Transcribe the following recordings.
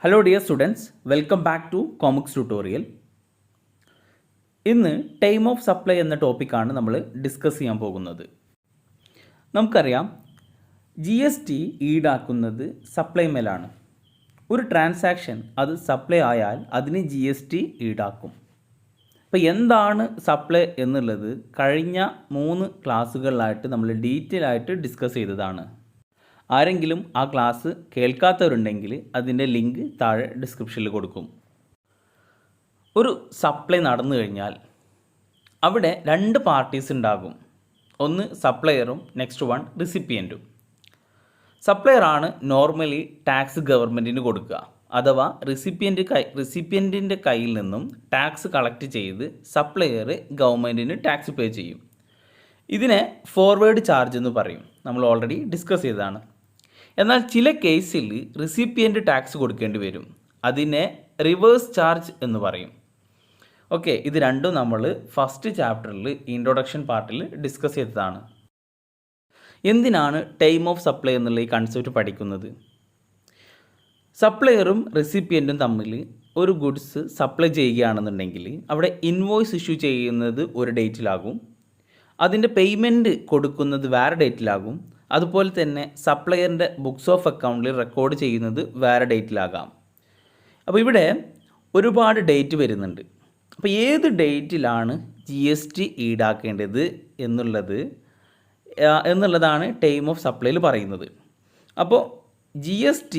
Hello dear students, welcome back to comics tutorial. ഇന്ന് time of supply എന്ന ടോപ്പിക്കാണ് നമ്മൾ ഡിസ്കസ് ചെയ്യാൻ പോകുന്നത്. നമുക്കറിയാം, GST ഈടാക്കുന്നത് സപ്ലൈ മേലാണ്. ഒരു ട്രാൻസാക്ഷൻ അത് സപ്ലൈ ആയാൽ അതിന് GST ഈടാക്കും. അപ്പോൾ എന്താണ് സപ്ലൈ എന്നുള്ളത് കഴിഞ്ഞ 3 ക്ലാസ്സുകളിലായിട്ട് നമ്മൾ ഡീറ്റെയിൽ ആയിട്ട് ഡിസ്കസ് ചെയ്തതാണ്. ആരെങ്കിലും ആ ക്ലാസ് കേൾക്കാത്തവരുണ്ടെങ്കിൽ അതിൻ്റെ ലിങ്ക് താഴെ ഡിസ്ക്രിപ്ഷനിൽ കൊടുക്കും. ഒരു സപ്ലൈ നടന്നു കഴിഞ്ഞാൽ അവിടെ 2 പാർട്ടീസ് ഉണ്ടാകും. ഒന്ന് സപ്ലയറും നെക്സ്റ്റ് വൺ റിസിപ്പിയൻറ്റും. സപ്ലയറാണ് നോർമലി ടാക്സ് ഗവൺമെൻറ്റിന് കൊടുക്കുക, അഥവാ റിസിപ്പിയൻറ്റിൻ്റെ കയ്യിൽ നിന്നും ടാക്സ് കളക്ട് ചെയ്ത് സപ്ലയർ ഗവൺമെൻറ്റിന് ടാക്സ് പേ ചെയ്യും. ഇതിനെ ഫോർവേഡ് ചാർജ് എന്ന് പറയും. നമ്മൾ ഓൾറെഡി ഡിസ്കസ് ചെയ്തതാണ്. എന്നാൽ ചില കേസിൽ റിസിപ്പിയൻറ്റ് ടാക്സ് കൊടുക്കേണ്ടി വരും. അതിനെ റിവേഴ്സ് ചാർജ് എന്ന് പറയും. ഓക്കെ, ഇത് രണ്ടും നമ്മൾ ഫസ്റ്റ് ചാപ്റ്ററിൽ ഇൻട്രൊഡക്ഷൻ പാർട്ടിൽ ഡിസ്കസ് ചെയ്തതാണ്. എന്തിനാണ് ടൈം ഓഫ് സപ്ലൈ എന്നുള്ള ഈ കൺസെപ്റ്റ് പഠിക്കുന്നത്? സപ്ലയറും റെസിപ്പിയൻറ്റും തമ്മിൽ ഒരു ഗുഡ്സ് സപ്ലൈ ചെയ്യുകയാണെന്നുണ്ടെങ്കിൽ അവിടെ ഇൻവോയ്സ് ഇഷ്യൂ ചെയ്യുന്നത് ഒരു ഡേറ്റിലാകും, അതിൻ്റെ പേയ്മെൻറ്റ് കൊടുക്കുന്നത് വേറെ ഡേറ്റിലാകും. അതുപോലെ തന്നെ സപ്ലയറിൻ്റെ ബുക്സ് ഓഫ് അക്കൗണ്ടിൽ റെക്കോർഡ് ചെയ്യുന്നത് വേറെ ഡേറ്റിലാകാം. അപ്പോൾ ഇവിടെ ഒരുപാട് ഡേറ്റ് വരുന്നുണ്ട്. അപ്പോൾ ഏത് ഡേറ്റിലാണ് GST ഈടാക്കേണ്ടത് എന്നുള്ളതാണ് ടൈം ഓഫ് സപ്ലൈയിൽ പറയുന്നത്. അപ്പോൾ GST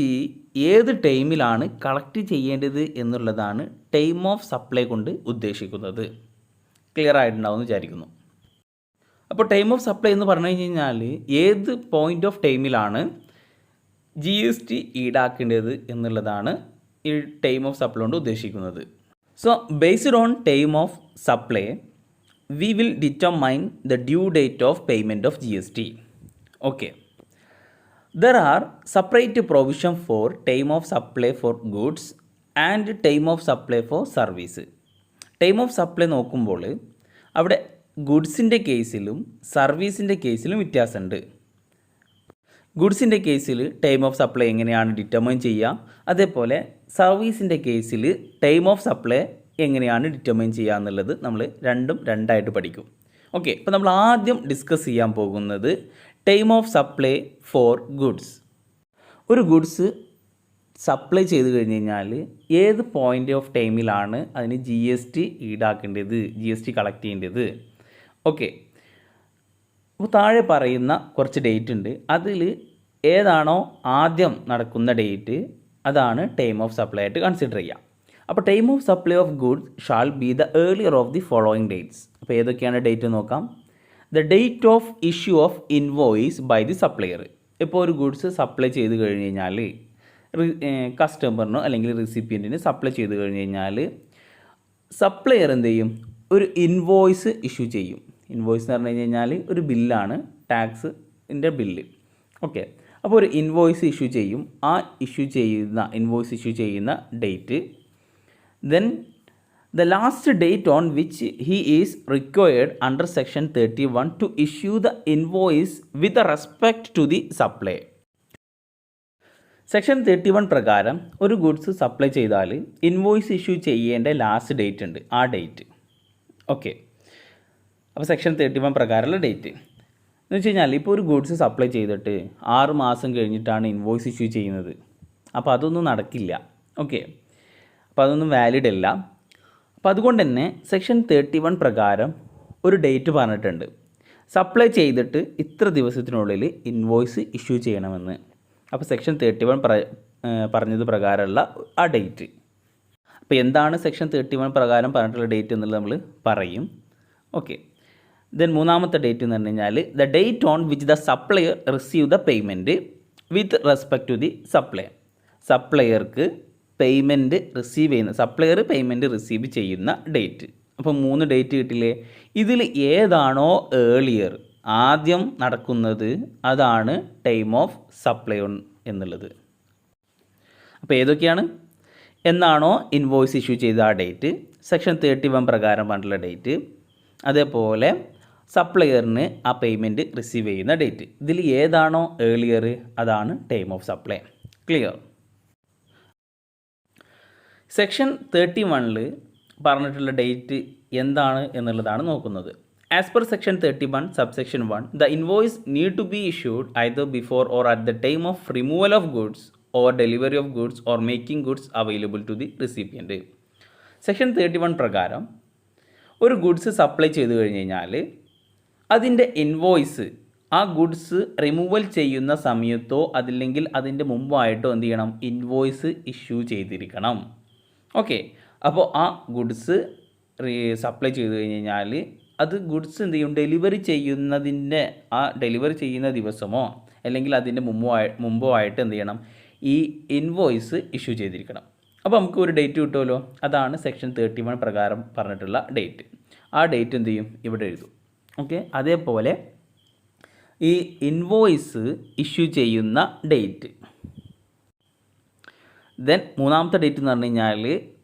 ഏത് ടൈമിലാണ് കളക്ട് ചെയ്യേണ്ടത് എന്നുള്ളതാണ് ടൈം ഓഫ് സപ്ലൈ കൊണ്ട് ഉദ്ദേശിക്കുന്നത്. ക്ലിയർ ആയിട്ടുണ്ടാവുമെന്ന് വിചാരിക്കുന്നു. അപ്പോൾ ടൈം ഓഫ് സപ്ലൈ എന്ന് പറഞ്ഞു കഴിഞ്ഞാൽ ഏത് പോയിൻ്റ് ഓഫ് ടൈമിലാണ് GST ഈടാക്കേണ്ടത് എന്നുള്ളതാണ് ഈ ടൈം ഓഫ് സപ്ലൈ കൊണ്ട് ഉദ്ദേശിക്കുന്നത്. So based on time of supply we will determine the due date of payment of GST. Okay, there are separate provision for time of supply four goods and time of supply for service. Time of supply നോക്കുമ്പോൾ അവിടെ ഗുഡ്സിൻ്റെ കേസിലും സർവീസിൻ്റെ കേസിലും വ്യത്യാസമുണ്ട്. ഗുഡ്സിൻ്റെ കേസിൽ time of supply എങ്ങനെയാണ് determine ചെയ്യുക, അതേപോലെ സർവീസിൻ്റെ കേസിൽ ടൈം ഓഫ് സപ്ലൈ എങ്ങനെയാണ് ഡിറ്റർമൈൻ ചെയ്യുക എന്നുള്ളത് നമ്മൾ രണ്ടായിട്ട് പഠിക്കും. ഓക്കെ, അപ്പോൾ നമ്മൾ ആദ്യം ഡിസ്കസ് ചെയ്യാൻ പോകുന്നത് time of supply four goods. ഒരു ഗുഡ്സ് സപ്ലൈ ചെയ്ത് കഴിഞ്ഞ് കഴിഞ്ഞാൽ ഏത് പോയിൻ്റ് ഓഫ് ടൈമിലാണ് അതിന് GST ഈടാക്കേണ്ടത്, GST കളക്ട് ചെയ്യേണ്ടത്. ഓക്കെ, അപ്പോൾ താഴെ പറയുന്ന കുറച്ച് ഡേറ്റ് ഉണ്ട്. അതിൽ ഏതാണോ ആദ്യം നടക്കുന്ന ഡേറ്റ് അതാണ് ടൈം ഓഫ് സപ്ലൈ ആയിട്ട് കൺസിഡർ ചെയ്യുക. അപ്പോൾ time of supply of goods shall be the earlier of the following dates. അപ്പോൾ ഏതൊക്കെയാണ് ഡേറ്റ് നോക്കാം. The date of issue of invoice by the supplier. ഇപ്പോൾ ഒരു ഗുഡ്സ് സപ്ലൈ ചെയ്ത് കഴിഞ്ഞ് കഴിഞ്ഞാൽ കസ്റ്റമറിനോ അല്ലെങ്കിൽ റിസിപ്പിയൻറ്റിന് സപ്ലൈ ചെയ്ത് കഴിഞ്ഞ് കഴിഞ്ഞാൽ സപ്ലയർ എന്ത് ചെയ്യും, ഒരു ഇൻവോയ്സ് ഇഷ്യൂ ചെയ്യും. ഇൻവോയ്സ് എന്ന് പറഞ്ഞു കഴിഞ്ഞാൽ ഒരു ബില്ലാണ്, ടാക്സിൻ്റെ ബില്ല്. ഓക്കെ, അപ്പോൾ ഒരു ഇൻവോയ്സ് ഇഷ്യൂ ചെയ്യും. ആ ഇൻവോയ്സ് ഇഷ്യൂ ചെയ്യുന്ന date, then the last date on which he is required under section 31 to issue the invoice with respect to the supply. Section 31 പ്രകാരം ഒരു ഗുഡ്സ് സപ്ലൈ ചെയ്താൽ ഇൻവോയ്സ് ഇഷ്യൂ ചെയ്യേണ്ട last date ഉണ്ട്, ആ date. Okay, അപ്പോൾ section 31 പ്രകാരമുള്ള date എന്ന് വെച്ച് കഴിഞ്ഞാൽ ഇപ്പോൾ ഒരു ഗുഡ്സ് സപ്ലൈ ചെയ്തിട്ട് 6 മാസം കഴിഞ്ഞിട്ടാണ് ഇൻവോയ്സ് ഇഷ്യൂ ചെയ്യുന്നത്. അപ്പോൾ അതൊന്നും നടക്കില്ല. ഓക്കെ, അപ്പോൾ അതൊന്നും വാലിഡ് അല്ല. അപ്പോൾ അതുകൊണ്ട് തന്നെ സെക്ഷൻ 31 പ്രകാരം ഒരു ഡേറ്റ് പറഞ്ഞിട്ടുണ്ട്, സപ്ലൈ ചെയ്തിട്ട് ഇത്ര ദിവസത്തിനുള്ളിൽ ഇൻവോയ്സ് ഇഷ്യൂ ചെയ്യണമെന്ന്. അപ്പോൾ സെക്ഷൻ 31 പറഞ്ഞത് പ്രകാരമുള്ള ആ ഡേറ്റ്. അപ്പോൾ എന്താണ് സെക്ഷൻ 31 പ്രകാരം പറഞ്ഞിട്ടുള്ള ഡേറ്റ് എന്നുള്ളത് നമ്മൾ പറയും. ഓക്കെ, ദെൻ മൂന്നാമത്തെ ഡേറ്റ് എന്ന് പറഞ്ഞു കഴിഞ്ഞാൽ the date on which the supplier receive the payment with respect to the supplier. സപ്ലയർക്ക് പേയ്മെൻറ്റ് റിസീവ് ചെയ്യുന്ന, സപ്ലയർ പേയ്മെൻറ്റ് റിസീവ് ചെയ്യുന്ന ഡേറ്റ്. അപ്പോൾ 3 ഡേറ്റ് കിട്ടില്ലേ. ഇതിൽ ഏതാണോ ഏർലിയർ, ആദ്യം നടക്കുന്നത്, അതാണ് ടൈം ഓഫ് സപ്ലൈ എന്നുള്ളത്. അപ്പോൾ ഏതൊക്കെയാണ്? എന്നാണോ ഇൻവോയ്സ് ഇഷ്യൂ ചെയ്ത ആ ഡേറ്റ്, സെക്ഷൻ 31 പ്രകാരം പറഞ്ഞിട്ടുള്ള ഡേറ്റ്, അതേപോലെ സപ്ലയറിന് ആ പേയ്മെൻറ്റ് റിസീവ് ചെയ്യുന്ന ഡേറ്റ്. ഇതിൽ ഏതാണോ ഏർലിയർ അതാണ് time of supply. Clear? Section 31 പറഞ്ഞിട്ടുള്ള ഡേറ്റ് എന്താണ് എന്നുള്ളതാണ് നോക്കുന്നത്. As per section 31 subsection 1 the invoice need to be issued either before or at the time of removal of goods or delivery of goods or making goods available to the recipient. Section 31 പ്രകാരം ഒരു goods supply ചെയ്ത് കഴിഞ്ഞ് കഴിഞ്ഞാൽ അതിൻ്റെ invoice ആ goods removal ചെയ്യുന്ന സമയത്തോ അതില്ലെങ്കിൽ അതിൻ്റെ മുമ്പായിട്ടോ എന്ത് ചെയ്യണം, ഇൻവോയ്സ് ഇഷ്യൂ ചെയ്തിരിക്കണം. ഓക്കെ, അപ്പോൾ ആ ഗുഡ്സ് സപ്ലൈ ചെയ്ത് കഴിഞ്ഞ് കഴിഞ്ഞാൽ അത് ഗുഡ്സ് എന്ത് ചെയ്യും, ഡെലിവറി ചെയ്യുന്നതിൻ്റെ ആ ഡെലിവറി ചെയ്യുന്ന ദിവസമോ അല്ലെങ്കിൽ അതിൻ്റെ മുമ്പോ ആയിട്ട് എന്ത് ചെയ്യണം, ഈ ഇൻവോയ്സ് ഇഷ്യൂ ചെയ്തിരിക്കണം. അപ്പോൾ നമുക്ക് ഒരു ഡേറ്റ് കിട്ടുമല്ലോ, അതാണ് സെക്ഷൻ 31 പ്രകാരം പറഞ്ഞിട്ടുള്ള ഡേറ്റ്. ആ ഡേറ്റ് എന്ത് ചെയ്യും, ഇവിടെ എഴുതും. ഓക്കെ, അതേപോലെ ഈ ഇൻവോയ്സ് ഇഷ്യൂ ചെയ്യുന്ന ഡേറ്റ്. ദെൻ മൂന്നാമത്തെ ഡേറ്റ് എന്ന് പറഞ്ഞു കഴിഞ്ഞാൽ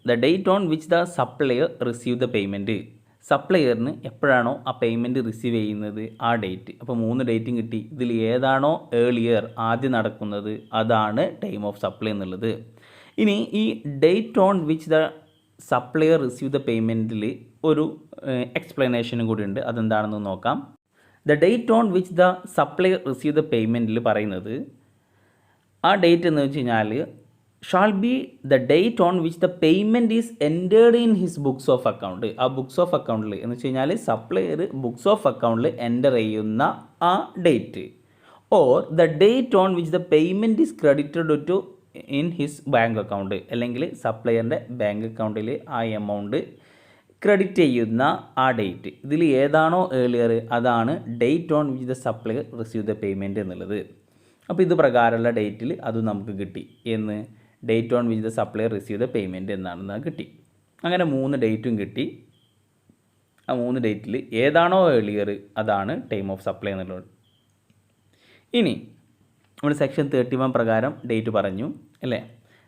the date on which the supplier receive the payment. സപ്ലയറിന് എപ്പോഴാണോ ആ പേയ്മെൻറ്റ് റിസീവ് ചെയ്യുന്നത് ആ ഡേറ്റ്. അപ്പോൾ 3 ഡേറ്റും കിട്ടി. ഇതിൽ ഏതാണോ ഏർലിയർ ആദ്യം നടക്കുന്നത് അതാണ് ടൈം ഓഫ് സപ്ലൈ എന്നുള്ളത്. ഇനി ഈ date on which the supplier receive the പേയ്മെൻറ്റിൽ ഒരു എക്സ്പ്ലനേഷനും കൂടി ഉണ്ട്. അതെന്താണെന്ന് നോക്കാം. The date on which the supplier receive the പേയ്മെൻറ്റിൽ പറയുന്നത് ആ ഡേറ്റ് എന്ന് വെച്ച് കഴിഞ്ഞാൽ shall be the date on which the payment is entered in his books of account. ആ ബുക്സ് ഓഫ് അക്കൗണ്ടിൽ എന്ന് വെച്ച് കഴിഞ്ഞാൽ സപ്ലയർ ബുക്സ് ഓഫ് അക്കൗണ്ടിൽ എൻ്റർ ചെയ്യുന്ന ആ date. Or the date on which the payment is credited to in his bank account, അല്ലെങ്കിൽ സപ്ലയറിൻ്റെ ബാങ്ക് അക്കൗണ്ടിൽ ആ എമൗണ്ട് ക്രെഡിറ്റ് ചെയ്യുന്ന ആ ഡേറ്റ്. ഇതിൽ ഏതാണോ ഏർലിയർ അതാണ് date on which the supplier receive the payment എന്നുള്ളത്. അപ്പോൾ ഇത് പ്രകാരമുള്ള ഡേറ്റിൽ അത് നമുക്ക് കിട്ടി. എന്ന് date on which the supplier receive the payment എന്നാണെന്ന് കിട്ടി. അങ്ങനെ 3 ഡേറ്റും കിട്ടി. ആ 3 ഡേറ്റിൽ ഏതാണോ ഏർലിയർ അതാണ് ടൈം ഓഫ് സപ്ലൈ എന്നുള്ളത്. ഇനി നമ്മൾ സെക്ഷൻ 31 പ്രകാരം ഡേറ്റ് പറഞ്ഞു അല്ലേ,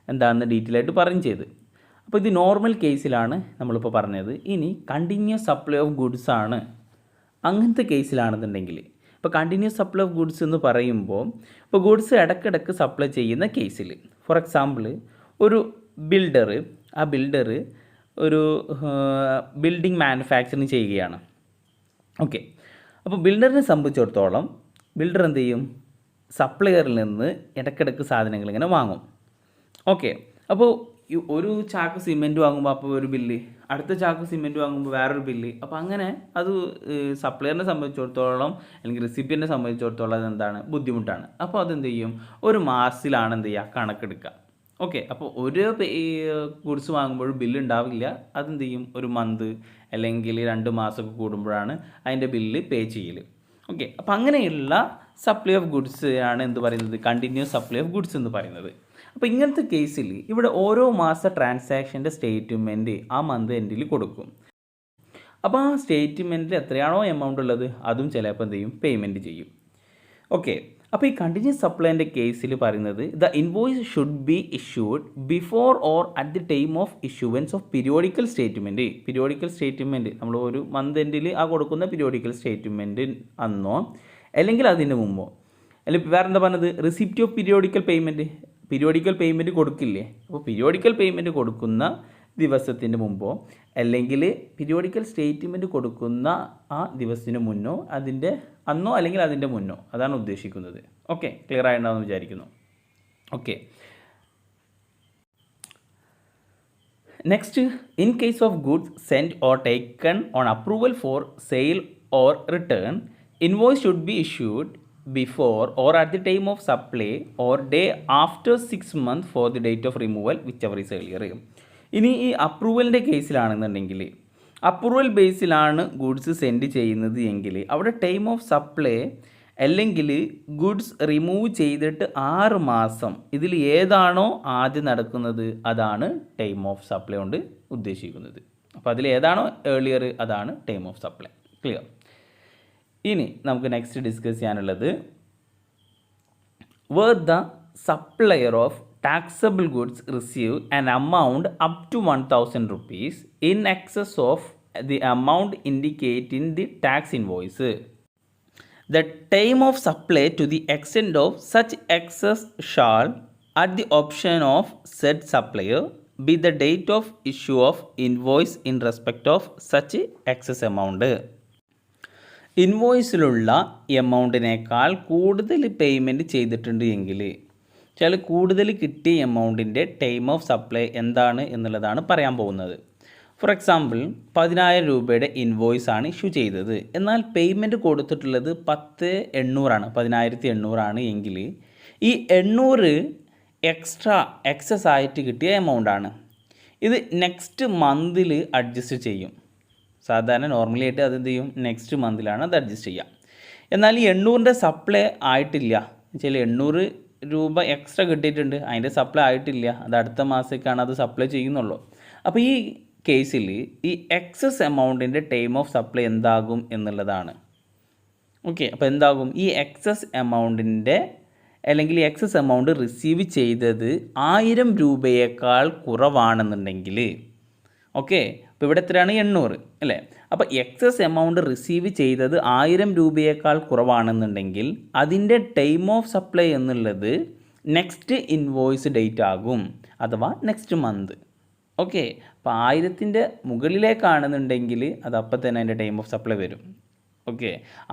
എന്താണെന്ന് ഡീറ്റെയിൽ ആയിട്ട് പറഞ്ഞു ചെയ്ത്. അപ്പോൾ ഇത് നോർമൽ കേസിലാണ് നമ്മളിപ്പോൾ പറഞ്ഞത്. ഇനി കണ്ടിന്യൂസ് സപ്ലൈ ഓഫ് ഗുഡ്സ് ആണ്. അങ്ങനത്തെ കേസിലാണെന്നുണ്ടെങ്കിൽ ഇപ്പോൾ കണ്ടിന്യൂസ് സപ്ലൈ ഓഫ് ഗുഡ്സ് എന്ന് പറയുമ്പോൾ ഇപ്പോൾ ഗുഡ്സ് ഇടയ്ക്കിടയ്ക്ക് സപ്ലൈ ചെയ്യുന്ന കേസിൽ, ഫോർ എക്സാമ്പിൾ ഒരു ബിൽഡർ, ആ ബിൽഡർ ഒരു ബിൽഡിംഗ് മാനുഫാക്ചറിങ് ചെയ്യുകയാണ്. ഓക്കെ, അപ്പോൾ ബിൽഡറിനെ സംബന്ധിച്ചിടത്തോളം ബിൽഡർ എന്ത് ചെയ്യും, സപ്ലയറിൽ നിന്ന് ഇടയ്ക്കിടയ്ക്ക് സാധനങ്ങൾ ഇങ്ങനെ വാങ്ങും. ഓക്കെ, അപ്പോൾ ഒരു ചാക്ക് സിമെൻറ്റ് വാങ്ങുമ്പോൾ അപ്പോൾ ഒരു ബില്ല്, അടുത്ത ചാക്ക് സിമെൻറ്റ് വാങ്ങുമ്പോൾ വേറൊരു ബില്ല്. അപ്പോൾ അങ്ങനെ അത് സപ്ലയറിനെ സംബന്ധിച്ചിടത്തോളം അല്ലെങ്കിൽ റെസിപ്പിയനെ സംബന്ധിച്ചിടത്തോളം അതെന്താണ്, ബുദ്ധിമുട്ടാണ്. അപ്പോൾ അതെന്ത് ചെയ്യും, ഒരു മാസത്തിലാണ് എന്ത് ചെയ്യുക, കണക്കെടുക്കുക. ഓക്കെ, അപ്പോൾ ഒരു ഗുഡ്സ് വാങ്ങുമ്പോഴും ബില്ല് ഉണ്ടാവില്ല. അതെന്ത് ചെയ്യും, ഒരു മന്ത് അല്ലെങ്കിൽ 2 മാസമൊക്കെ കൂടുമ്പോഴാണ് അതിൻ്റെ ബില്ല് പേ ചെയ്യൽ. ഓക്കെ, അപ്പോൾ അങ്ങനെയുള്ള സപ്ലൈ ഓഫ് ഗുഡ്സ് ആണ് എന്ത് പറയുന്നത്, കണ്ടിന്യൂസ് സപ്ലൈ ഓഫ് ഗുഡ്സ് എന്ന് പറയുന്നത്. അപ്പോൾ ഇങ്ങനത്തെ കേസിൽ ഇവിടെ ഓരോ മാസ ട്രാൻസാക്ഷൻ്റെ സ്റ്റേറ്റ്മെൻറ്റ് ആ മന്ത് എൻഡിൽ കൊടുക്കും. അപ്പോൾ ആ സ്റ്റേറ്റ്മെൻറ്റിൽ എത്രയാണോ എമൗണ്ട് ഉള്ളത് അതും ചിലപ്പോൾ എന്ത് ചെയ്യും, പേയ്മെൻറ്റ് ചെയ്യും. ഓക്കെ, അപ്പോൾ ഈ കണ്ടിന്യൂസ് സപ്ലൈൻ്റെ കേസിൽ പറയുന്നത് the invoice should be issued before or at the time of issuance of periodical statement. Periodical statement നമ്മൾ ഒരു മന്ത് എൻഡിൽ ആ കൊടുക്കുന്ന പീരിയോഡിക്കൽ സ്റ്റേറ്റ്മെൻറ്റ് അന്നോ അല്ലെങ്കിൽ അതിന് മുമ്പോ. അല്ലെങ്കിൽ വേറെ എന്താ പറഞ്ഞത്, receipt of periodical payment. Periodical payment കൊടുക്കില്ലേ, അപ്പോൾ പീരിയോഡിക്കൽ പേയ്മെൻറ്റ് കൊടുക്കുന്ന ദിവസത്തിന് മുമ്പോ അല്ലെങ്കിൽ പീരിയോഡിക്കൽ സ്റ്റേറ്റ്മെൻറ്റ് കൊടുക്കുന്ന ആ ദിവസത്തിന് മുന്നോ, അതിൻ്റെ അന്നോ അല്ലെങ്കിൽ അതിൻ്റെ മുന്നോ, അതാണ് ഉദ്ദേശിക്കുന്നത്. ഓക്കെ, ക്ലിയർ ആയിട്ടുണ്ടാവുമെന്ന് വിചാരിക്കുന്നു. Okay, next, in case of goods send or taken on approval for sale or return, invoice should be issued before or at the time of supply or day after 6 months for the date of removal whichever is earlier. ഇനി ഈ അപ്രൂവലിൻ്റെ കേസിലാണെന്നുണ്ടെങ്കിൽ approval ബേസിലാണ് goods send ചെയ്യുന്നത് എങ്കിൽ അവിടെ time of supply അല്ലെങ്കിൽ goods remove ചെയ്തിട്ട് 6 മാസം ഇതിൽ ഏതാണോ ആദ്യം നടക്കുന്നത് അതാണ് ടൈം ഓഫ് സപ്ലൈ കൊണ്ട് ഉദ്ദേശിക്കുന്നത്. അപ്പോൾ അതിൽ ഏതാണോ ഏർലിയർ അതാണ് ടൈം ഓഫ് സപ്ലൈ. ക്ലിയർ. ഇനി നമുക്ക് നെക്സ്റ്റ് ഡിസ്കസ് ചെയ്യാനുള്ളത് where the supplier of taxable goods receive an amount up to 1,000 rupees in excess of the amount indicated in the tax invoice. The time of supply to the extent of such excess shall, at the option of said supplier, be the date of issue of invoice in respect of such excess amount. ഇൻവോയ്സിലുള്ള എമൗണ്ടിനേക്കാൾ കൂടുതൽ payment ചെയ്തിട്ടുണ്ട് എങ്കിൽ ചില കൂടുതൽ കിട്ടിയ എമൗണ്ടിൻ്റെ time of supply എന്താണ് എന്നുള്ളതാണ് പറയാൻ പോകുന്നത്. ഫോർ എക്സാമ്പിൾ 10,000 രൂപയുടെ ഇൻവോയ്സ് ആണ് ഇഷ്യൂ ചെയ്തത്, എന്നാൽ പേയ്മെൻറ്റ് കൊടുത്തിട്ടുള്ളത് 10,800 10,800 എങ്കിൽ ഈ 800 എക്സസ് ആയിട്ട് കിട്ടിയ എമൗണ്ടാണ്. ഇത് നെക്സ്റ്റ് മന്തിൽ അഡ്ജസ്റ്റ് ചെയ്യും. സാധാരണ നോർമലി ആയിട്ട് അതെന്ത് ചെയ്യും, നെക്സ്റ്റ് മന്തിലാണ് അത് അഡ്ജസ്റ്റ് ചെയ്യുക. എന്നാൽ ഈ 800 സപ്ലൈ ആയിട്ടില്ല, ചില 800 രൂപ എക്സ്ട്രാ കിട്ടിയിട്ടുണ്ട്, അതിൻ്റെ സപ്ലൈ ആയിട്ടില്ല, അത് അടുത്ത മാസത്തേക്കാണ് അത് സപ്ലൈ ചെയ്യുന്നുള്ളൂ. അപ്പോൾ ഈ കേസിൽ ഈ എക്സസ് എമൗണ്ടിൻ്റെ ടൈം ഓഫ് സപ്ലൈ എന്താകും എന്നുള്ളതാണ്. ഓക്കെ, അപ്പോൾ എന്താകും, ഈ എക്സസ് എമൗണ്ടിൻ്റെ അല്ലെങ്കിൽ എക്സസ് എമൗണ്ട് റിസീവ് ചെയ്തത് 1000 രൂപയേക്കാൾ കുറവാണെന്നുണ്ടെങ്കിൽ, ഓക്കെ, അപ്പോൾ ഇവിടെ എത്രയാണ് 800 അല്ലേ, അപ്പോൾ എക്സസ് എമൗണ്ട് റിസീവ് ചെയ്തത് 1000 രൂപയേക്കാൾ കുറവാണെന്നുണ്ടെങ്കിൽ അതിൻ്റെ ടൈം ഓഫ് സപ്ലൈ എന്നുള്ളത് നെക്സ്റ്റ് ഇൻവോയ്സ് ഡേറ്റ് ആകും, അഥവാ നെക്സ്റ്റ് മന്ത്. ഓക്കെ, അപ്പോൾ 1000ൻ്റെ മുകളിലേക്കാണെന്നുണ്ടെങ്കിൽ അത് അപ്പം തന്നെ അതിൻ്റെ ടൈം ഓഫ് സപ്ലൈ വരും. ഓക്കെ,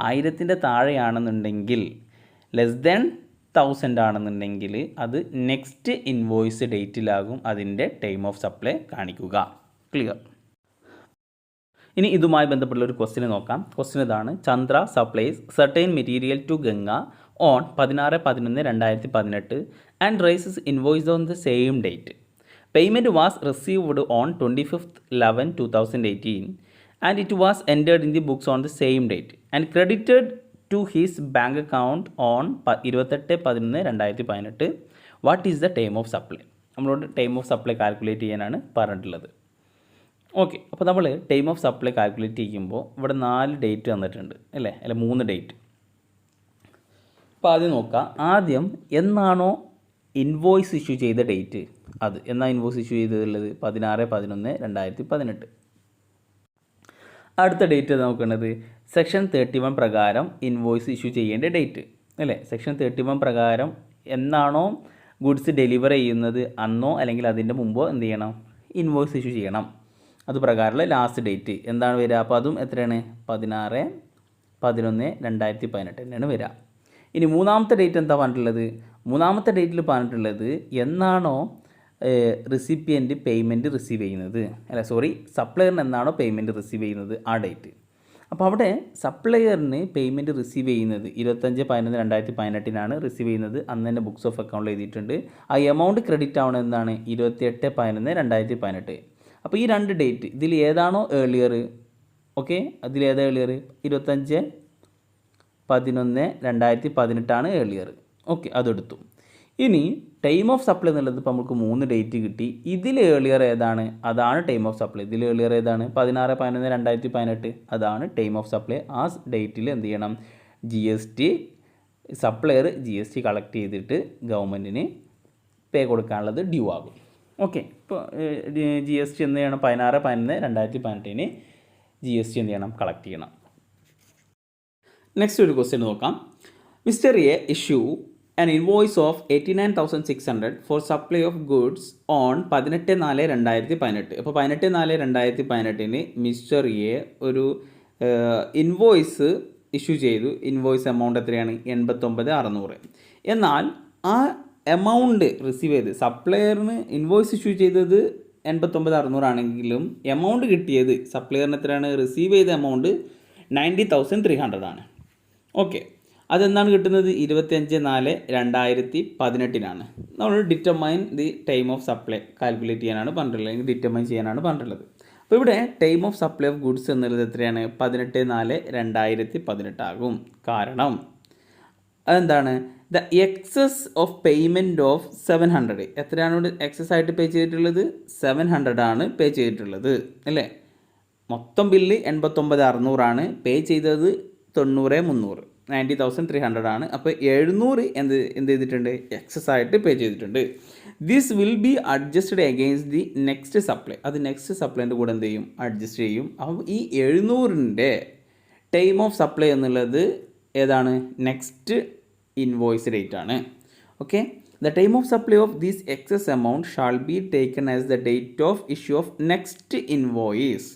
1000ൻ്റെ താഴെയാണെന്നുണ്ടെങ്കിൽ ലെസ് ദാൻ 1000 ആണെന്നുണ്ടെങ്കിൽ അത് നെക്സ്റ്റ് ഇൻവോയ്സ് ഡേറ്റിലാകും അതിൻ്റെ ടൈം ഓഫ് സപ്ലൈ കാണിക്കുക. ക്ലിയർ. ഇനി ഇതുമായി ബന്ധപ്പെട്ടുള്ള ഒരു ക്വസ്റ്റ്യൻ നോക്കാം. ക്വസ്റ്റ്യൻ ഇതാണ്: Chandra supplies certain material to Ganga on 16/11/2018 and raises invoice on the same date. Payment was received on 25/11/2018 and it was entered in the books on the same date and credited to his bank account on 28/11/2018. What is the time of supply? നമ്മളോട് time of supply calculate ചെയ്യാനാണ് പറഞ്ഞിട്ടുള്ളത്. Okay, അപ്പോൾ നമ്മൾ time of supply calculate ചെയ്യുമ്പോൾ ഇവിടെ 4 date തന്നിട്ടുണ്ട് അല്ലേ, അല്ല 3 ഡേറ്റ്. അപ്പോൾ ആദ്യം നോക്കാം. ആദ്യം എന്നാണോ ഇൻവോയ്സ് ഇഷ്യൂ ചെയ്ത ഡേറ്റ്, അത് എന്നാ ഇൻവോയ്സ് ഇഷ്യൂ ചെയ്തിട്ടുള്ളത് 16/11/2018. അടുത്ത ഡേറ്റ് നോക്കുന്നത് സെക്ഷൻ 31 പ്രകാരം ഇൻവോയ്സ് ഇഷ്യൂ ചെയ്യേണ്ട ഡേറ്റ് അല്ലേ. സെക്ഷൻ 31 പ്രകാരം എന്നാണോ ഗുഡ്സ് ഡെലിവർ ചെയ്യുന്നത് അന്നോ അല്ലെങ്കിൽ അതിൻ്റെ മുമ്പോ എന്ത് ചെയ്യണം, ഇൻവോയ്സ് ഇഷ്യൂ ചെയ്യണം. അത് പ്രകാരമുള്ള ലാസ്റ്റ് ഡേറ്റ് എന്താണ് വരിക? അപ്പോൾ അതും എത്രയാണ്? 16/11/2018 തന്നെയാണ് വരിക. ഇനി മൂന്നാമത്തെ ഡേറ്റ് എന്താ പറഞ്ഞിട്ടുള്ളത്? മൂന്നാമത്തെ ഡേറ്റിൽ പറഞ്ഞിട്ടുള്ളത് എന്നാണോ റെസിപ്പിയൻറ്റ് പേയ്മെൻറ്റ് റിസീവ് ചെയ്യുന്നത്, അല്ല സോറി, സപ്ലയറിന് എന്നാണോ പേയ്മെൻറ്റ് റിസീവ് ചെയ്യുന്നത് ആ ഡേറ്റ്. അപ്പോൾ അവിടെ സപ്ലയറിന് പേയ്മെൻറ്റ് റിസീവ് ചെയ്യുന്നത് 25/11/2018 റിസീവ് ചെയ്യുന്നത്. അന്ന് തന്നെ ബുക്സ് ഓഫ് അക്കൗണ്ടിൽ എഴുതിയിട്ടുണ്ട്. ആ എമൗണ്ട് ക്രെഡിറ്റ് ആവണം എന്താണ് 28/11/2018. അപ്പോൾ ഈ 2 ഡേറ്റ് ഇതിൽ ഏതാണോ ഏർലിയർ, ഓക്കെ, അതിലേതാ ഏർലിയർ? 25/11/2018 ഏർലിയർ. ഓക്കെ, അതെടുത്തു. ഇനി ടൈം ഓഫ് സപ്ലൈ എന്നുള്ളത് ഇപ്പോൾ നമുക്ക് 3 ഡേറ്റ് കിട്ടി. ഇതിൽ ഏർലിയർ ഏതാണ്? അതാണ് ടൈം ഓഫ് സപ്ലൈ. ഇതിൽ ഏർലിയർ ഏതാണ്? 16/11/2018. അതാണ് ടൈം ഓഫ് സപ്ലൈ. ആ ഡേറ്റിൽ എന്ത് ചെയ്യണം? GST സപ്ലയർ GST കളക്ട് ചെയ്തിട്ട് ഗവൺമെൻറ്റിന് പേ കൊടുക്കാനുള്ളത് ഡ്യൂ ആകും. ഓക്കെ, ഇപ്പോൾ GST എന്ത് ചെയ്യണം? 16/11/2018 GST എന്ത് ചെയ്യണം? കളക്ട് ചെയ്യണം. നെക്സ്റ്റ് ഒരു ക്വസ്റ്റ്യൻ നോക്കാം. Mister A issue an invoice of 89,600 for supply of goods on 18/4/2018. അപ്പോൾ 18/4/2018 മിസ്റ്റർ എ ഒരു ഇൻവോയ്സ് ഇഷ്യൂ ചെയ്തു. ഇൻവോയ്സ് എമൗണ്ട് എത്രയാണ്? 89,600. എന്നാൽ ആ എമൗണ്ട് റിസീവ് ചെയ്ത് സപ്ലയറിന് ഇൻവോയ്സ് ഇഷ്യൂ ചെയ്തത് 89,600 ആണെങ്കിലും എമൗണ്ട് കിട്ടിയത് സപ്ലയറിന് എത്രയാണ്? റിസീവ് ചെയ്ത എമൗണ്ട് 90,300 ആണ്. ഓക്കെ, അതെന്താണ് കിട്ടുന്നത്? 25/4/2018 നമ്മൾ determine the time of supply calculate ചെയ്യാനാണ് പറഞ്ഞിട്ടുള്ളത്, അല്ലെങ്കിൽ ഡിറ്റർമൈൻ ചെയ്യാനാണ് പറഞ്ഞിട്ടുള്ളത്. അപ്പോൾ ഇവിടെ time of supply of goods എന്നുള്ളത് എത്രയാണ്? 18/4/2018 ആകും. കാരണം അതെന്താണ്? The excess of payment of 700. എത്രയാണ് ഇവിടെ എക്സസ് ആയിട്ട് പേ ചെയ്തിട്ടുള്ളത്? 700 ആണ് പേ ചെയ്തിട്ടുള്ളത് അല്ലേ. മൊത്തം ബില്ല് 89,600 ആണ്. പേ ചെയ്തത് 90,300, 90,300 ആണ്. അപ്പോൾ 700 എന്ത് ചെയ്തിട്ടുണ്ട്? എക്സസ് ആയിട്ട് പേ ചെയ്തിട്ടുണ്ട്. This will be adjusted against the next supply. അത് നെക്സ്റ്റ് സപ്ലൈൻ്റെ കൂടെ എന്ത് ചെയ്യും? അഡ്ജസ്റ്റ് ചെയ്യും. അപ്പോൾ ഈ 700ൻ്റെ ടൈം ഓഫ് സപ്ലൈ എന്നുള്ളത് ഏതാണ്? നെക്സ്റ്റ് ഇൻവോയ്സ് ഡേറ്റ് ആണ്. Okay, The time of supply of this excess amount shall be taken as the date of issue of next invoice.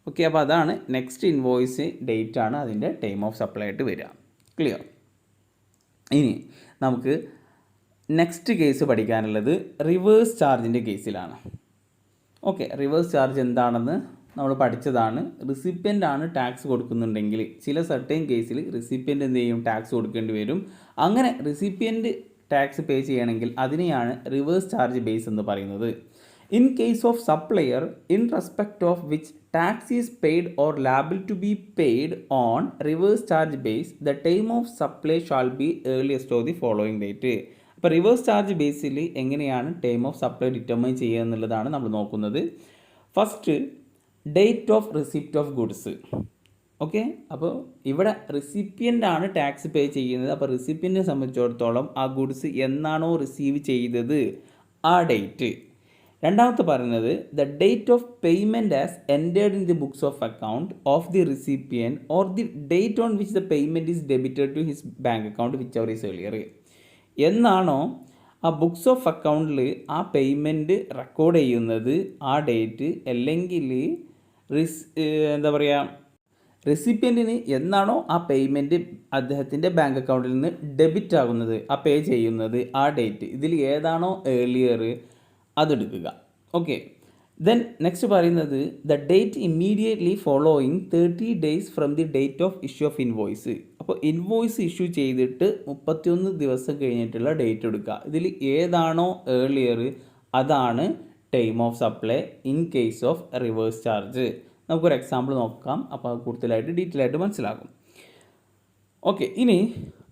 Okay, അപ്പോൾ അതാണ് നെക്സ്റ്റ് ഇൻവോയ്സ് ഡേറ്റ് ആണ് അതിൻ്റെ ടൈം ഓഫ് സപ്ലൈ ആയിട്ട് വരിക. Clear? ഇനി നമുക്ക് next case പഠിക്കാനുള്ളത് റിവേഴ്സ് ചാർജിൻ്റെ കേസിലാണ്. ഓക്കെ, റിവേഴ്സ് ചാർജ് എന്താണെന്ന് നമ്മൾ പഠിച്ചതാണ്. റിസിപ്പിയൻ്റ് ആണ് ടാക്സ് കൊടുക്കുന്നുണ്ടെങ്കിൽ ചില സർട്ടൈൻ കേസിൽ റിസിപ്പിയൻ്റ് എന്ത് ചെയ്യും, ടാക്സ് കൊടുക്കേണ്ടി വരും. അങ്ങനെ റിസിപ്പിയൻ്റ് ടാക്സ് പേ ചെയ്യണമെങ്കിൽ അതിനെയാണ് റിവേഴ്സ് ചാർജ് ബേസ് എന്ന് പറയുന്നത്. In case of supplier in respect of which tax is paid or liable to be paid on reverse charge base the time of supply shall be earliest of the following date. അപ്പോൾ reverse charge ബേസിൽ എങ്ങനെയാണ് time of supply determine ചെയ്യുക എന്നുള്ളതാണ് നമ്മൾ നോക്കുന്നത്. First, date of receipt of goods. Okay, അപ്പോൾ ഇവിടെ റിസിപ്പിയൻ്റ് ആണ് ടാക്സ് പേ ചെയ്യുന്നത്. അപ്പോൾ റിസിപ്പിയൻറ്റിനെ സംബന്ധിച്ചിടത്തോളം ആ ഗുഡ്സ് എന്നാണോ റിസീവ് ചെയ്തത് ആ ഡേറ്റ്. രണ്ടാമത്തെ പറയുന്നത് the date of payment as entered in the books of account of the recipient or the date on which the payment is debited to his bank account whichever is earlier. എന്നാണോ ആ books of അക്കൗണ്ടിൽ ആ payment record ചെയ്യുന്നത് ആ date, അല്ലെങ്കിൽ എന്താ പറയുക, റെസിപ്പിയൻറ്റിന് എന്നാണോ ആ പേയ്മെൻറ്റ് അദ്ദേഹത്തിൻ്റെ ബാങ്ക് അക്കൗണ്ടിൽ നിന്ന് ഡെബിറ്റ് ആകുന്നത്, ആ പേ ചെയ്യുന്നത് ആ ഡേറ്റ്, ഇതിൽ ഏതാണോ ഏർലിയർ അതെടുക്കുക. ഓക്കെ, ദെൻ നെക്സ്റ്റ് പറയുന്നത് the date immediately following 30 days from the date of issue of invoice. അപ്പോൾ ഇൻവോയ്സ് ഇഷ്യൂ ചെയ്തിട്ട് 31 ദിവസം കഴിഞ്ഞിട്ടുള്ള ഡേറ്റ് എടുക്കുക. ഇതിൽ ഏതാണോ ഏർലിയർ അതാണ് time of supply in case of reverse charge. നമുക്കൊരു എക്സാമ്പിൾ നോക്കാം, അപ്പോൾ കൂടുതലായിട്ട് ഡീറ്റെയിൽ ആയിട്ട് മനസ്സിലാകും. ഓക്കെ, ഇനി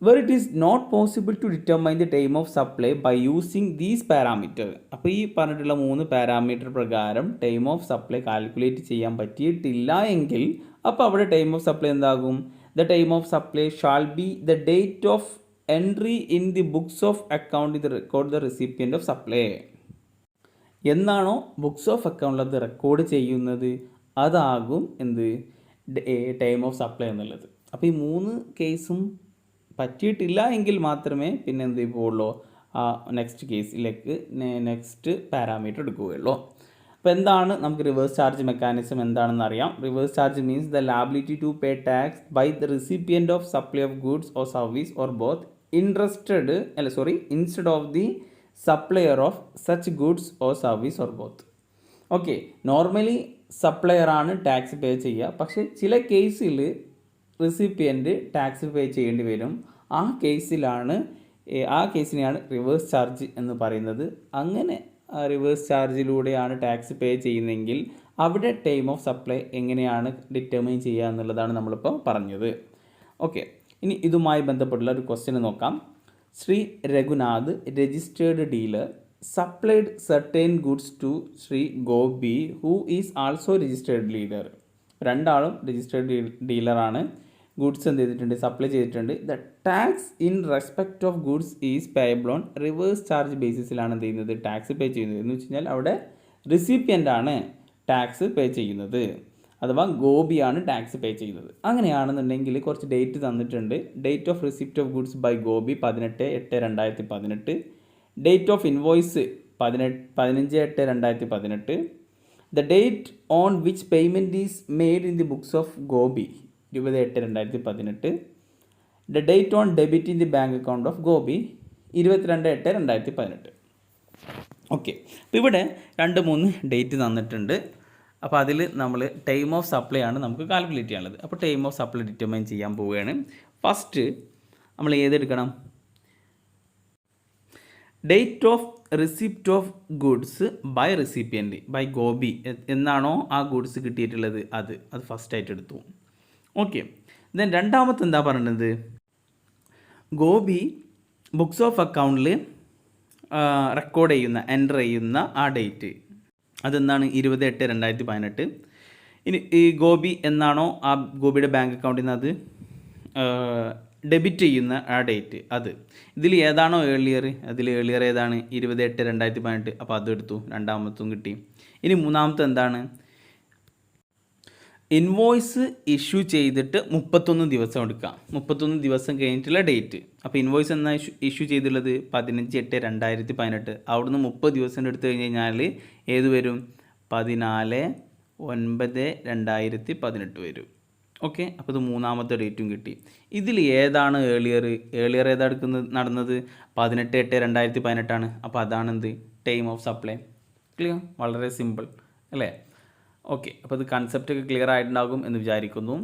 where it is not possible to determine the time of supply by using these parameter. അപ്പോൾ ഈ പറഞ്ഞിട്ടുള്ള 3 പാരാമീറ്റർ പ്രകാരം ടൈം ഓഫ് സപ്ലൈ കാൽക്കുലേറ്റ് ചെയ്യാൻ പറ്റിയിട്ടില്ല എങ്കിൽ അപ്പോൾ അവിടെ ടൈം ഓഫ് സപ്ലൈ എന്താകും? The time of supply shall be the date of entry in the books of account ഇത് record the recipient of supply. എന്നാണോ ബുക്സ് ഓഫ് അക്കൗണ്ടിൽ അത് റെക്കോർഡ് ചെയ്യുന്നത് അതാകും എന്ത്, ടൈം ഓഫ് സപ്ലൈ എന്നുള്ളത്. അപ്പോൾ ഈ 3 കേസും പറ്റിയിട്ടില്ല എങ്കിൽ മാത്രമേ പിന്നെ എന്ത് ചെയ്യുള്ളൂ, ആ നെക്സ്റ്റ് കേസിലേക്ക് നെക്സ്റ്റ് പാരാമീറ്റർ എടുക്കുകയുള്ളൂ. അപ്പോൾ എന്താണ് നമുക്ക് റിവേഴ്സ് ചാർജ് മെക്കാനിസം എന്താണെന്ന് അറിയാം. Reverse charge means the liability to pay tax by the recipient of supply of goods or service or both instead of the supplier of such goods or service or both. Okay, normally supplier ആണ് tax pay ചെയ്യുക, പക്ഷേ ചില കേസിൽ റിസിപ്പിയൻ്റ് tax പേ ചെയ്യേണ്ടി വരും. ആ കേസിനെയാണ് reverse charge എന്ന് പറയുന്നത്. അങ്ങനെ റിവേഴ്സ് ചാർജിലൂടെയാണ് ടാക്സ് പേ ചെയ്യുന്നതെങ്കിൽ അവിടെ ടൈം ഓഫ് സപ്ലൈ എങ്ങനെയാണ് ഡിറ്റർമൈൻ ചെയ്യുക എന്നുള്ളതാണ് നമ്മളിപ്പോൾ പറഞ്ഞത്. ഓക്കെ, ഇനി ഇതുമായി ബന്ധപ്പെട്ടുള്ള ഒരു ക്വസ്റ്റ്യൻ നോക്കാം. Shri Raghunath registered dealer supplied certain goods to Shri Gopi who is also registered dealer. രണ്ടാളും രജിസ്റ്റേർഡ് ഡീലറാണ്. ഗുഡ്സ് എന്ത് ചെയ്തിട്ടുണ്ട്, സപ്ലൈ ചെയ്തിട്ടുണ്ട്. The tax in respect of goods is payable on reverse charge ബേസിസിലാണ് എന്ത് ചെയ്യുന്നത്, ടാക്സ് പേ ചെയ്യുന്നത്. എന്ന് വെച്ച് കഴിഞ്ഞാൽ അവിടെ റിസിപ്പിയൻ്റ് ആണ് ടാക്സ് പേ ചെയ്യുന്നത്, അഥവാ ഗോപിയാണ് ടാക്സ് പേ ചെയ്യുന്നത്. അങ്ങനെയാണെന്നുണ്ടെങ്കിൽ കുറച്ച് ഡേറ്റ് തന്നിട്ടുണ്ട്. Date of receipt of goods by Gopi 18/8/2018. Date of invoice 15/8/2018. The date on which payment is made in the books of Gopi 20/8/2018. The date on debit in the bank account of Gopi 22/8/2018. Okay, അപ്പോൾ ഇവിടെ 2-3 date തന്നിട്ടുണ്ട്. അപ്പോൾ അതിൽ നമ്മൾ time of supply ആണ് നമുക്ക് calculate ചെയ്യാനുള്ളത്. അപ്പോൾ ടൈം ഓഫ് സപ്ലൈ ഡിറ്റർമൈൻ ചെയ്യാൻ പോവുകയാണ്. ഫസ്റ്റ് നമ്മൾ ഏതെടുക്കണം, date of receipt of goods by recipient by Gopi എന്നാണോ ആ ഗുഡ്സ് കിട്ടിയിട്ടുള്ളത് അത് ഫസ്റ്റായിട്ട് എടുത്തു. ഓക്കെ, ദെൻ രണ്ടാമത്തെ എന്താ പറയുന്നത്, ഗോപി ബുക്സ് ഓഫ് അക്കൗണ്ടിൽ റെക്കോർഡ് ചെയ്യുന്ന എൻ്റർ ചെയ്യുന്ന ആ ഡേറ്റ് അതെന്താണ് 20/8/2018. ഇനി ഈ ഗോപി എന്നാണോ ആ ഗോപിയുടെ ബാങ്ക് അക്കൗണ്ടിൽ നിന്ന് അത് ഡെബിറ്റ് ചെയ്യുന്ന ആ ഡേറ്റ് അത്. ഇതിൽ ഏതാണോ ഏർലിയർ, അതിൽ ഏർലിയർ ഏതാണ് 20/8/2018. അപ്പോൾ അതെടുത്തു, രണ്ടാമത്തും കിട്ടി. ഇനി മൂന്നാമത്തെ എന്താണ്, ഇൻവോയ്സ് ഇഷ്യൂ ചെയ്തിട്ട് 31 ദിവസം എടുക്കാം. 31 ദിവസം കഴിഞ്ഞിട്ടുള്ള ഡേറ്റ്. അപ്പോൾ ഇൻവോയ്സ് എന്നാ ഇഷ്യൂ ചെയ്തിട്ടുള്ളത് 15/8/2018. അവിടുന്ന് 30 ദിവസം എടുത്തു കഴിഞ്ഞ് കഴിഞ്ഞാൽ ഏത് വരും? 14/9/2018 വരും. ഓക്കെ, അപ്പോൾ ഇത് മൂന്നാമത്തെ ഡേറ്റും കിട്ടി. ഇതിൽ ഏതാണ് ഏർലിയർ ഏതാ നടന്നത്? 18/8/2018 അപ്പോൾ അതാണെന്ത്? Time of supply. ക്ലിയർ? വളരെ സിമ്പിൾ അല്ലേ? ഓക്കെ, അപ്പോൾ ഇത് കൺസെപ്റ്റ് ഒക്കെ ക്ലിയർ ആയിട്ടുണ്ടാകും എന്ന് വിചാരിക്കുന്നു.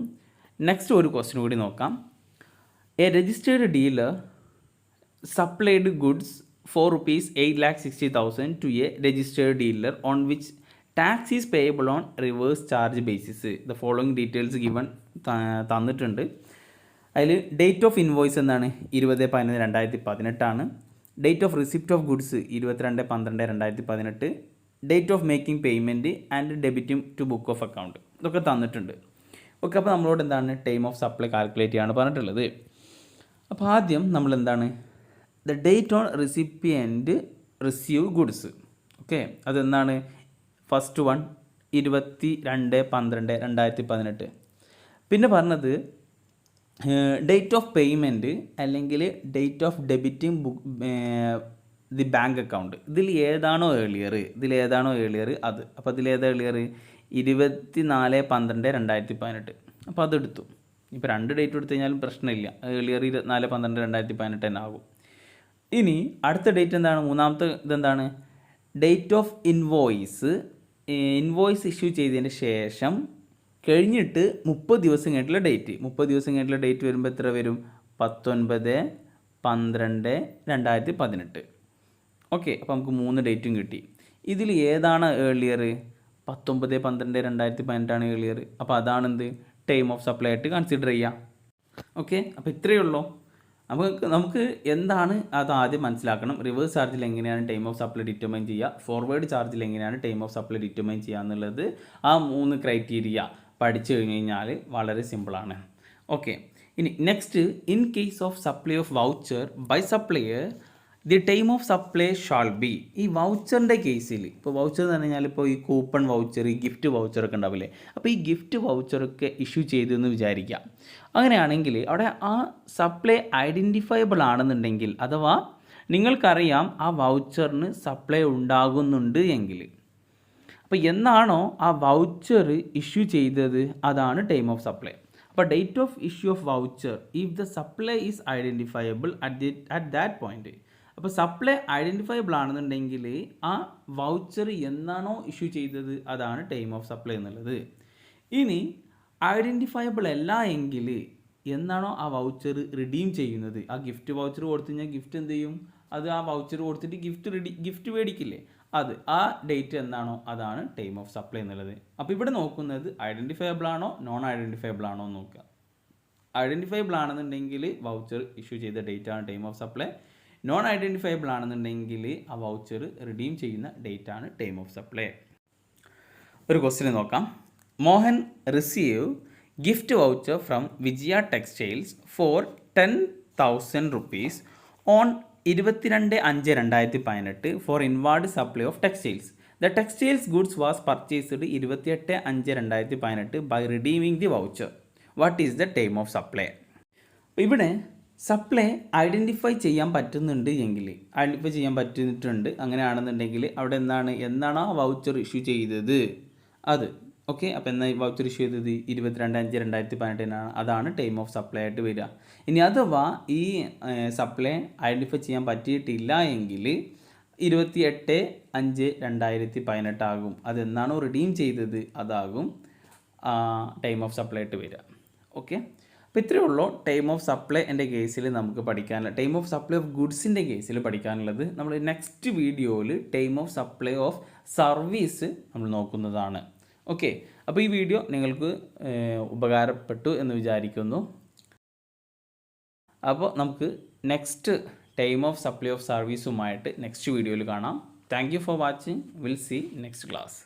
നെക്സ്റ്റ് ഒരു ക്വസ്റ്റ്യൻ കൂടി നോക്കാം. A registered dealer supplied goods for ₹8,60,000 to a registered dealer on which tax is payable on reverse charge basis. The following details given തന്നിട്ടുണ്ട്. അതിൽ ഡേറ്റ് ഓഫ് ഇൻവോയ്സ് എന്താണ്? 20/11/2018. Date of receipt of goods 22/12/2018. Date of making payment and debiting to book of account. ഇതൊക്കെ തന്നിട്ടുണ്ട്. Okay, അപ്പോൾ നമ്മളോട് എന്താണ്? Time of supply calculate ചെയ്യാണ് പറഞ്ഞിട്ടുള്ളത്. അപ്പോൾ ആദ്യം നമ്മൾ എന്താണ്? The date on recipient receive goods. Okay, അതെന്താണ്? First one 22/12/2018. പിന്നെ പറഞ്ഞത് ഡേറ്റ് ഓഫ് പേയ്മെൻറ്റ് അല്ലെങ്കിൽ date of debiting the bank account. ഇതിൽ ഏതാണോ ഏർലിയർ അത്. അപ്പോൾ അതിലേതാ ഏർലിയർ? 24/12/2018. അപ്പോൾ അതെടുത്തു. ഇപ്പോൾ 2 ഡേറ്റ് എടുത്തു കഴിഞ്ഞാലും പ്രശ്നമില്ല. ഏർലിയർ 24/12/2018 തന്നെ ആകും. ഇനി അടുത്ത ഡേറ്റ് എന്താണ്? മൂന്നാമത്തെ ഇതെന്താണ്? ഡേറ്റ് ഓഫ് ഇൻവോയ്സ് ഇഷ്യൂ ചെയ്തതിന് ശേഷം കഴിഞ്ഞിട്ട് 30 ദിവസം കഴിഞ്ഞിട്ടുള്ള ഡേറ്റ്. 30 ദിവസം കഴിഞ്ഞിട്ടുള്ള ഡേറ്റ് വരുമ്പോൾ എത്ര വരും? 19/12/2018. ഓക്കെ, അപ്പോൾ നമുക്ക് 3 ഡേറ്റും കിട്ടി. ഇതിൽ ഏതാണ് ഏർലിയർ? 19/12/2018 ഏർലിയർ. അപ്പോൾ അതാണെന്ത്? ടൈം ഓഫ് സപ്ലൈ ആയിട്ട് കൺസിഡർ ചെയ്യാം. ഓക്കെ, അപ്പോൾ ഇത്രയേ ഉള്ളൂ. നമുക്ക് എന്താണ് അത് ആദ്യം മനസ്സിലാക്കണം. റിവേഴ്സ് ചാർജിൽ എങ്ങനെയാണ് ടൈം ഓഫ് സപ്ലൈ ഡിറ്റർമൈൻ ചെയ്യുക, ഫോർവേഡ് ചാർജിൽ എങ്ങനെയാണ് ടൈം ഓഫ് സപ്ലൈ ഡിറ്റർമൈൻ ചെയ്യുക എന്നുള്ളത്, ആ 3 ക്രൈറ്റീരിയ പഠിച്ചു കഴിഞ്ഞ് കഴിഞ്ഞാൽ വളരെ സിമ്പിളാണ്. ഓക്കെ, ഇനി next, in case of supply of voucher by supplier the time of supply shall be. ഈ വൗച്ചറിൻ്റെ കേസിൽ, ഇപ്പോൾ വൗച്ചർ എന്ന് പറഞ്ഞാൽ ഇപ്പോൾ ഈ കൂപ്പൺ വൗച്ചർ, ഈ ഗിഫ്റ്റ് വൗച്ചറൊക്കെ ഉണ്ടാവില്ലേ? അപ്പോൾ ഈ ഗിഫ്റ്റ് വൗച്ചറൊക്കെ ഇഷ്യൂ ചെയ്തു എന്ന് വിചാരിക്കാം. അങ്ങനെയാണെങ്കിൽ അവിടെ ആ സപ്ലൈ ഐഡൻറ്റിഫയബിൾ ആണെന്നുണ്ടെങ്കിൽ, അഥവാ നിങ്ങൾക്കറിയാം ആ വൗച്ചറിന് സപ്ലൈ ഉണ്ടാകുന്നുണ്ട് എങ്കിൽ, അപ്പോൾ എന്നാണോ ആ വൗച്ചർ ഇഷ്യൂ ചെയ്തത് അതാണ് ടൈം ഓഫ് സപ്ലൈ. അപ്പോൾ date of issue of voucher if the supply is identifiable at that point. അപ്പോൾ സപ്ലൈ ഐഡൻറ്റിഫയബിൾ ആണെന്നുണ്ടെങ്കിൽ ആ വൗച്ചർ എന്നാണോ ഇഷ്യൂ ചെയ്തത് അതാണ് ടൈം ഓഫ് സപ്ലൈ എന്നുള്ളത്. ഇനി ഐഡൻറ്റിഫയബിൾ അല്ല എങ്കിൽ എന്നാണോ ആ വൗച്ചർ റിഡീം ചെയ്യുന്നത്, ആ ഗിഫ്റ്റ് വൗച്ചർ കൊടുത്തു കഴിഞ്ഞാൽ ഗിഫ്റ്റ് എന്ത് ചെയ്യും? അത് ആ വൗച്ചർ കൊടുത്തിട്ട് ഗിഫ്റ്റ് മേടിക്കില്ലേ? അത് ആ ഡേറ്റ് എന്നാണോ അതാണ് ടൈം ഓഫ് സപ്ലൈ എന്നുള്ളത്. അപ്പോൾ ഇവിടെ നോക്കുന്നത് ഐഡൻറ്റിഫയബിൾ ആണോ നോൺ ഐഡൻറ്റിഫയബിൾ ആണോ എന്ന് നോക്കുക. ഐഡൻറ്റിഫയബിൾ ആണെന്നുണ്ടെങ്കിൽ വൗച്ചർ ഇഷ്യൂ ചെയ്ത ഡേറ്റ് ആണ് time of supply. Non identifiable ആണെന്നുണ്ടെങ്കിൽ ആ വൗച്ചർ റിഡീം ചെയ്യുന്ന ഡേറ്റ് ആണ് ടൈം ഓഫ് സപ്ലൈ. ഒരു ക്വസ്റ്റ്യൻ നോക്കാം. Mohan receive gift voucher from Vijaya textiles for 10,000 rupees on 22/5/2018 for inward supply of textiles. The textiles goods was purchased 28/5/2018 by redeeming the voucher. What is the time of supply? ഇവിടെ supply identify ചെയ്യാൻ പറ്റുന്നുണ്ട് എങ്കിൽ, identify ചെയ്യാൻ പറ്റിയിട്ടുണ്ട്, അങ്ങനെയാണെന്നുണ്ടെങ്കിൽ അവിടെ എന്നാണോ ആ വൗച്ചർ ഇഷ്യൂ ചെയ്തത് അത്. ഓക്കെ, അപ്പോൾ എന്നാൽ വൗച്ചർ ഇഷ്യൂ ചെയ്തത് 22/5/2018 അതാണ് ടൈം ഓഫ് സപ്ലൈ ആയിട്ട് വരിക. ഇനി അഥവാ ഈ സപ്ലൈ ഐഡൻറ്റിഫൈ ചെയ്യാൻ പറ്റിയിട്ടില്ല എങ്കിൽ 28/5/2018 ആകും. അതെന്നാണോ റിഡീം ചെയ്തത് അതാകും ടൈം ഓഫ് സപ്ലൈ ആയിട്ട് വരിക. ഓക്കെ, അപ്പോൾ ഇത്രയേ ഉള്ളൂ ടൈം ഓഫ് സപ്ലൈ എൻ്റെ കേസിൽ നമുക്ക് പഠിക്കാനുള്ള. ടൈം ഓഫ് സപ്ലൈ ഓഫ് ഗുഡ്സിൻ്റെ കേസിൽ പഠിക്കാനുള്ളത് നമ്മൾ നെക്സ്റ്റ് വീഡിയോയിൽ time of supply of service നമ്മൾ നോക്കുന്നതാണ്. ഓക്കെ, അപ്പോൾ ഈ വീഡിയോ നിങ്ങൾക്ക് ഉപകാരപ്പെട്ടു എന്ന് വിചാരിക്കുന്നു. അപ്പോൾ നമുക്ക് next time of supply of സർവീസുമായിട്ട് നെക്സ്റ്റ് വീഡിയോയിൽ കാണാം. Thank you for watching. Will see next class.